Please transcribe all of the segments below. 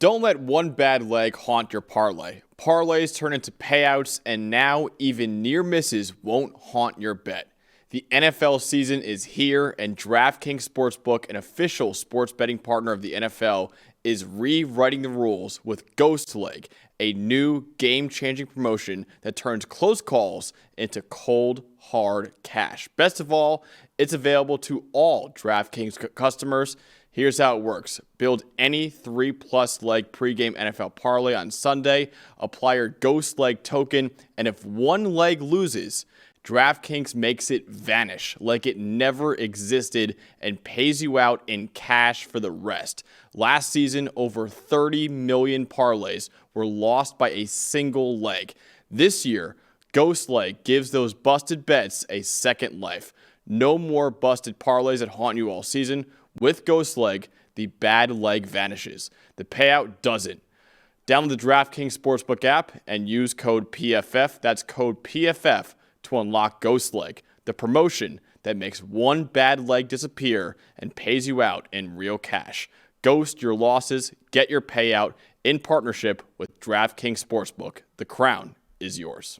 Don't let one bad leg haunt your parlay. Parlays turn into payouts, and now even near misses won't haunt your bet. The NFL season is here, and DraftKings Sportsbook, an official sports betting partner of the NFL, is rewriting the rules with Ghost Leg, a new game-changing promotion that turns close calls into cold, hard cash. Best of all, it's available to all DraftKings customers. Here's how it works. Build any 3+ leg pregame NFL parlay on Sunday, apply your Ghost Leg token, and if one leg loses, DraftKings makes it vanish like it never existed and pays you out in cash for the rest. Last season, over 30 million parlays were lost by a single leg. This year, Ghost Leg gives those busted bets a second life. No more busted parlays that haunt you all season. With Ghost Leg, the bad leg vanishes. The payout doesn't. Download the DraftKings Sportsbook app and use code PFF. That's code PFF to unlock Ghost Leg, the promotion that makes one bad leg disappear and pays you out in real cash. Ghost your losses, get your payout in partnership with DraftKings Sportsbook. The crown is yours.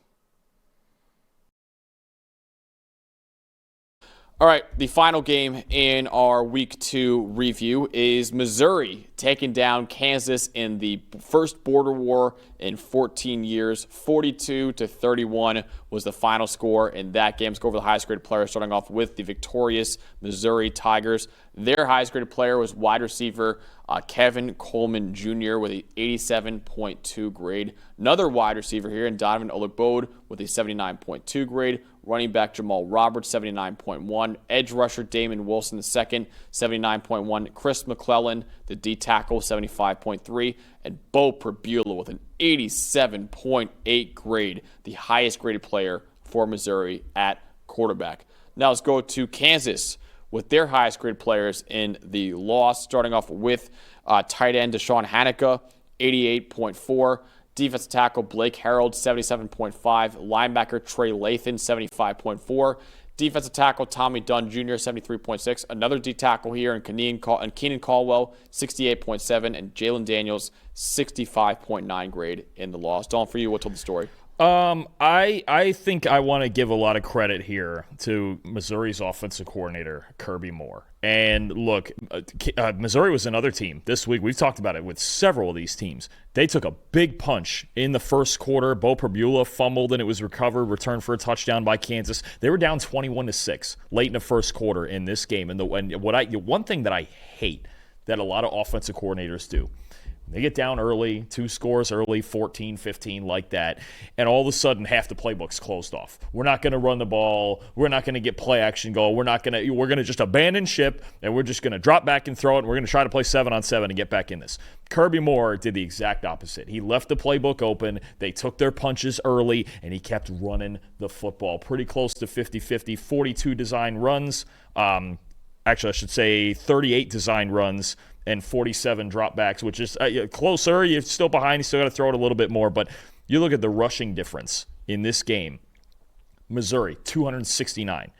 All right, the final game in our Week 2 review is Missouri taking down Kansas in the first border war in 14 years. 42-31 was the final score in that game. Let's go over the highest graded player, starting off with the victorious Missouri Tigers. Their highest graded player was wide receiver Kevin Coleman Jr. with an 87.2 grade. Another wide receiver here in Donovan Olugbode with a 79.2 grade. Running back Jamal Roberts, 79.1. Edge rusher Damon Wilson II, 79.1. Chris McClellan, the D tackle, 75.3. And Bo Pribula with an 87.8 grade, the highest graded player for Missouri at quarterback. Now let's go to Kansas with their highest graded players in the loss, starting off with tight end Deshaun Hanukkah, 88.4. Defensive tackle Blake Harold, 77.5. Linebacker Trey Lathan, 75.4. Defensive tackle Tommy Dunn Jr., 73.6. Another D tackle here in Keenan Caldwell, 68.7. And Jalen Daniels, 65.9 grade in the loss. Dalton, for you, what told the story? I think I want to give a lot of credit here to Missouri's offensive coordinator, Kirby Moore. And look, Missouri was another team this week. We've talked about it with several of these teams. They took a big punch in the first quarter. Bo Pribula fumbled and it was recovered, returned for a touchdown by Kansas. They were down 21-6 late in the first quarter in this game. And one thing that I hate that a lot of offensive coordinators do, they get down early, 2 scores early, 14, 15, like that, and all of a sudden half the playbook's closed off. We're not going to run the ball. We're not going to get play action going. We're going to just abandon ship, and we're just going to drop back and throw it, and we're going to try to play 7-on-7 and get back in this. Kirby Moore did the exact opposite. He left the playbook open. They took their punches early, and he kept running the football pretty close to 50-50, 42 design runs. Actually, I should say 38 design runs and 47 dropbacks, which is closer. You're still behind. You still got to throw it a little bit more. But you look at the rushing difference in this game. Missouri, 269.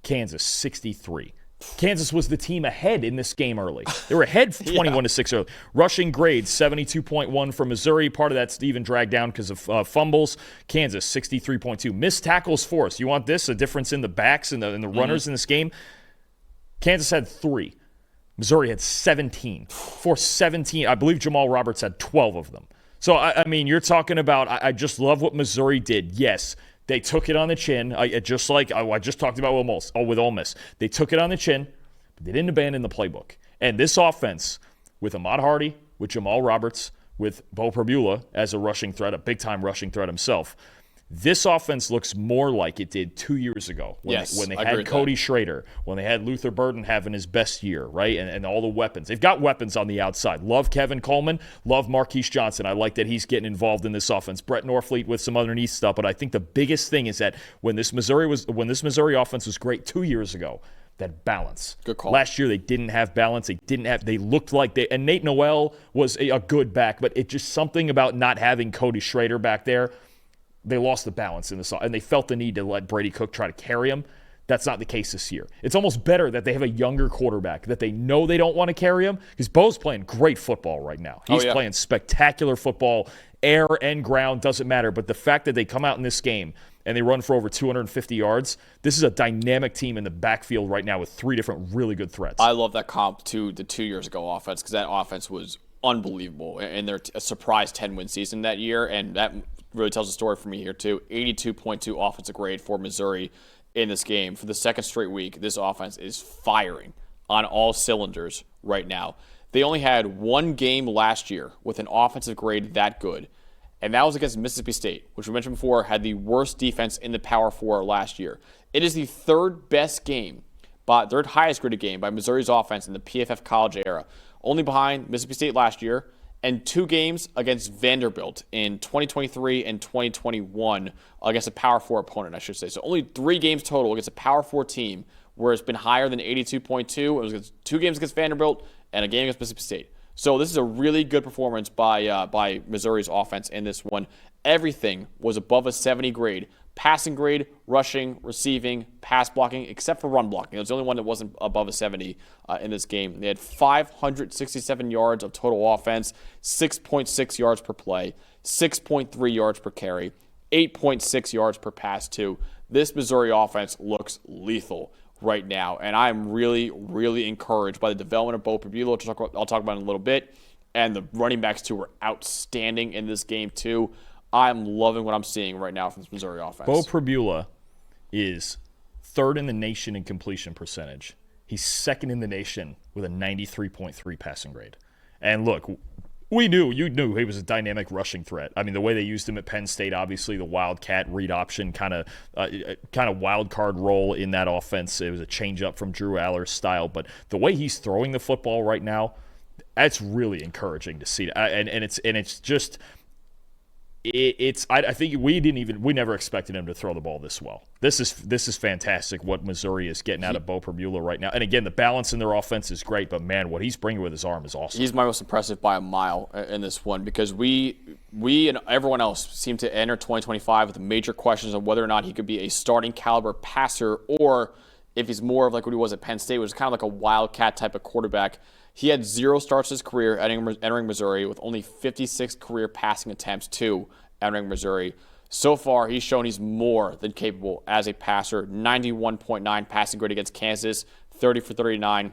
Kansas, 63. Kansas was the team ahead in this game early. They were ahead 21-6 early. Rushing grade, 72.1 for Missouri. Part of that's even dragged down because of fumbles. Kansas, 63.2. Missed tackles forced. You want this? A difference in the backs and the runners in this game? Kansas had 3. Missouri had 17. For 17, I believe Jamal Roberts had 12 of them. So, I mean, you're talking about, I just love what Missouri did. Yes, they took it on the chin, just like I just talked about with Ole Miss. They took it on the chin, but they didn't abandon the playbook. And this offense, with Ahmad Hardy, with Jamal Roberts, with Bo Pribula as a rushing threat, a big-time rushing threat himself, this offense looks more like it did 2 years ago when they had Cody Schrader, when they had Luther Burden having his best year, right? And all the weapons. They've got weapons on the outside. Love Kevin Coleman. Love Marquise Johnson. I like that he's getting involved in this offense. Brett Norfleet with some underneath stuff. But I think the biggest thing is that when this Missouri offense was great 2 years ago, that balance. Good call. Last year they didn't have balance. They looked like and Nate Noel was a good back, but it just something about not having Cody Schrader back there. They lost the balance in this, and they felt the need to let Brady Cook try to carry him. That's not the case this year. It's almost better that they have a younger quarterback, that they know they don't want to carry him, because Bo's playing great football right now. He's playing spectacular football, air and ground, doesn't matter. But the fact that they come out in this game and they run for over 250 yards, this is a dynamic team in the backfield right now with 3 different really good threats. I love that comp to the 2 years ago offense, because that offense was unbelievable in their surprise 10-win season that year, and that really tells a story for me here too. 82.2 offensive grade for Missouri in this game. For the second straight week, this offense is firing on all cylinders right now. They only had one game last year with an offensive grade that good, and that was against Mississippi State, which we mentioned before had the worst defense in the Power 4 last year. It is the third highest graded game by Missouri's offense in the PFF college era, only behind Mississippi State last year, and 2 games against Vanderbilt in 2023 and 2021 against a Power 4 opponent, I should say. So only 3 games total against a Power 4 team where it's been higher than 82.2. It was against 2 games against Vanderbilt and a game against Mississippi State. So this is a really good performance by Missouri's offense in this one. Everything was above a 70 grade. Passing grade, rushing, receiving, pass blocking, except for run blocking. It was the only one that wasn't above a 70 in this game. They had 567 yards of total offense, 6.6 yards per play, 6.3 yards per carry, 8.6 yards per pass too. This Missouri offense looks lethal right now, and I'm really, really encouraged by the development of Bo Pribula, which I'll talk about in a little bit, and the running backs too were outstanding in this game too. I'm loving what I'm seeing right now from this Missouri offense. Bo Pribula is 3rd in the nation in completion percentage. He's 2nd in the nation with a 93.3 passing grade. And look, you knew he was a dynamic rushing threat. I mean, the way they used him at Penn State, obviously the wildcat read option kind of wild card role in that offense. It was a change up from Drew Aller's style, but the way he's throwing the football right now, that's really encouraging to see. I think we never expected him to throw the ball this well. This is fantastic what Missouri is getting out of Bo Pribula right now. And again, the balance in their offense is great, but man, what he's bringing with his arm is awesome. He's my most impressive by a mile in this one, because we and everyone else seem to enter 2025 with major questions on whether or not he could be a starting caliber passer, or if he's more of like what he was at Penn State, which is kind of like a wildcat type of quarterback. He had 0 starts his career entering Missouri, with only 56 career passing attempts too entering Missouri. So far, he's shown he's more than capable as a passer. 91.9 passing grade against Kansas, 30 for 39,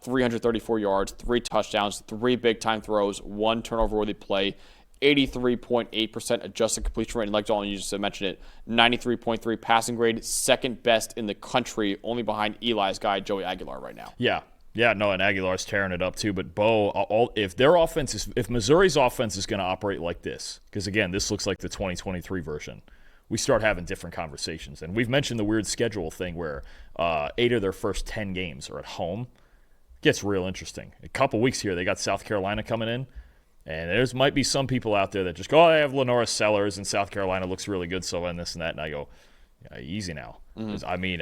334 yards, 3 touchdowns, 3 big-time throws, 1 turnover-worthy play, 83.8% adjusted completion rate. And like Dalton, you just mentioned it, 93.3 passing grade, 2nd best in the country, only behind Eli's guy, Joey Aguilar, right now. Yeah, no, and Aguilar's tearing it up too. But Bo, if Missouri's offense is going to operate like this, because again, this looks like the 2023 version, we start having different conversations. And we've mentioned the weird schedule thing where 8 of their first 10 games are at home. It gets real interesting. A couple weeks here, they got South Carolina coming in, and there might be some people out there that just go, they have Lenora Sellers, and South Carolina looks really good, so and this and that, and I go, yeah, easy now. I mean,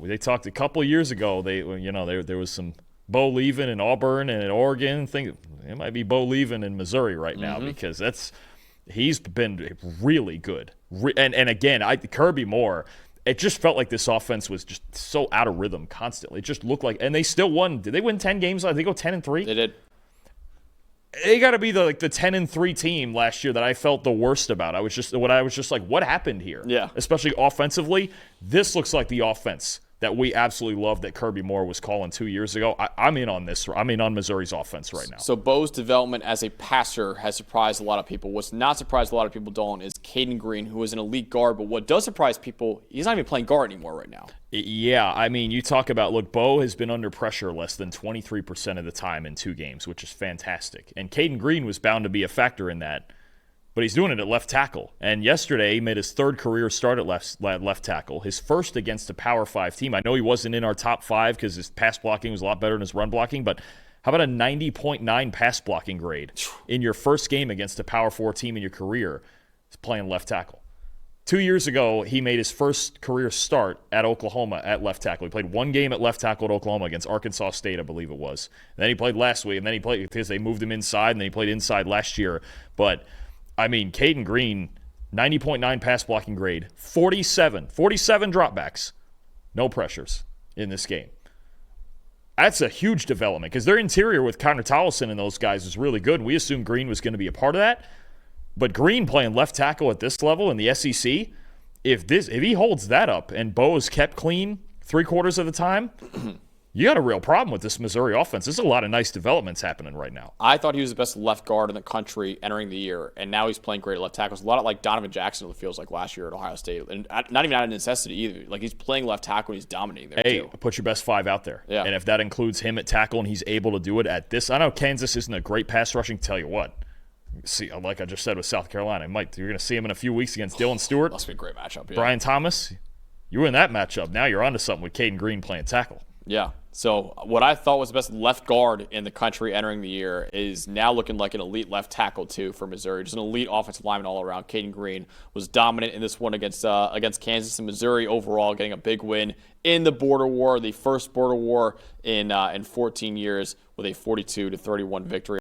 they talked a couple of years ago. There was some Bo leaving in Auburn and in Oregon. It might be Bo leaving in Missouri right now, because he's been really good. And again, Kirby Moore. It just felt like this offense was just so out of rhythm constantly. It just looked like, and they still won. Did they win 10 games? Did they go 10-3? They did. They got to be the 10-3 team last year that I felt the worst about. I was just like, what happened here? Yeah. Especially offensively, this looks like the offense that we absolutely loved that Kirby Moore was calling 2 years ago. I'm in on this. I'm in on Missouri's offense right now. So Bo's development as a passer has surprised a lot of people. What's not surprised a lot of people, Dalton, is Caden Green, who is an elite guard. But what does surprise people, he's not even playing guard anymore right now. Yeah, I mean, you talk about, look, Bo has been under pressure less than 23% of the time in 2 games, which is fantastic. And Caden Green was bound to be a factor in that. But he's doing it at left tackle. And yesterday, he made his 3rd career start at left tackle, his first against a Power 5 team. I know he wasn't in our top 5 because his pass blocking was a lot better than his run blocking, but how about a 90.9 pass blocking grade in your first game against a Power 4 team in your career? He's playing left tackle. 2 years ago, he made his first career start at Oklahoma at left tackle. He played 1 game at left tackle at Oklahoma against Arkansas State, I believe it was. And then he played last week, and then he played because they moved him inside, and then he played inside last year. But I mean, Caden Green, 90.9 pass blocking grade, 47 dropbacks. No pressures in this game. That's a huge development because their interior with Connor Tollison and those guys is really good. We assumed Green was going to be a part of that. But Green playing left tackle at this level in the SEC, if he holds that up and Bo is kept clean 3/4 of the time, you got a real problem with this Missouri offense. There's a lot of nice developments happening right now. I thought he was the best left guard in the country entering the year, and now he's playing great at left tackles. A lot of like Donovan Jackson, it feels like last year at Ohio State, and not even out of necessity either. Like he's playing left tackle and he's dominating there too. Put your best 5 out there. Yeah. And if that includes him at tackle and he's able to do it at this, I know Kansas isn't a great pass rushing. Tell you what, see, like I just said with South Carolina, Mike, you're going to see him in a few weeks against Dylan Stewart. Must be a great matchup. Yeah. Brian Thomas, you win that matchup. Now you're onto something with Caden Green playing tackle. Yeah. So what I thought was the best left guard in the country entering the year is now looking like an elite left tackle too for Missouri. Just an elite offensive lineman all around. Caden Green was dominant in this one against Kansas and Missouri overall, getting a big win in the border war, the first border war in 14 years with a 42-31 victory.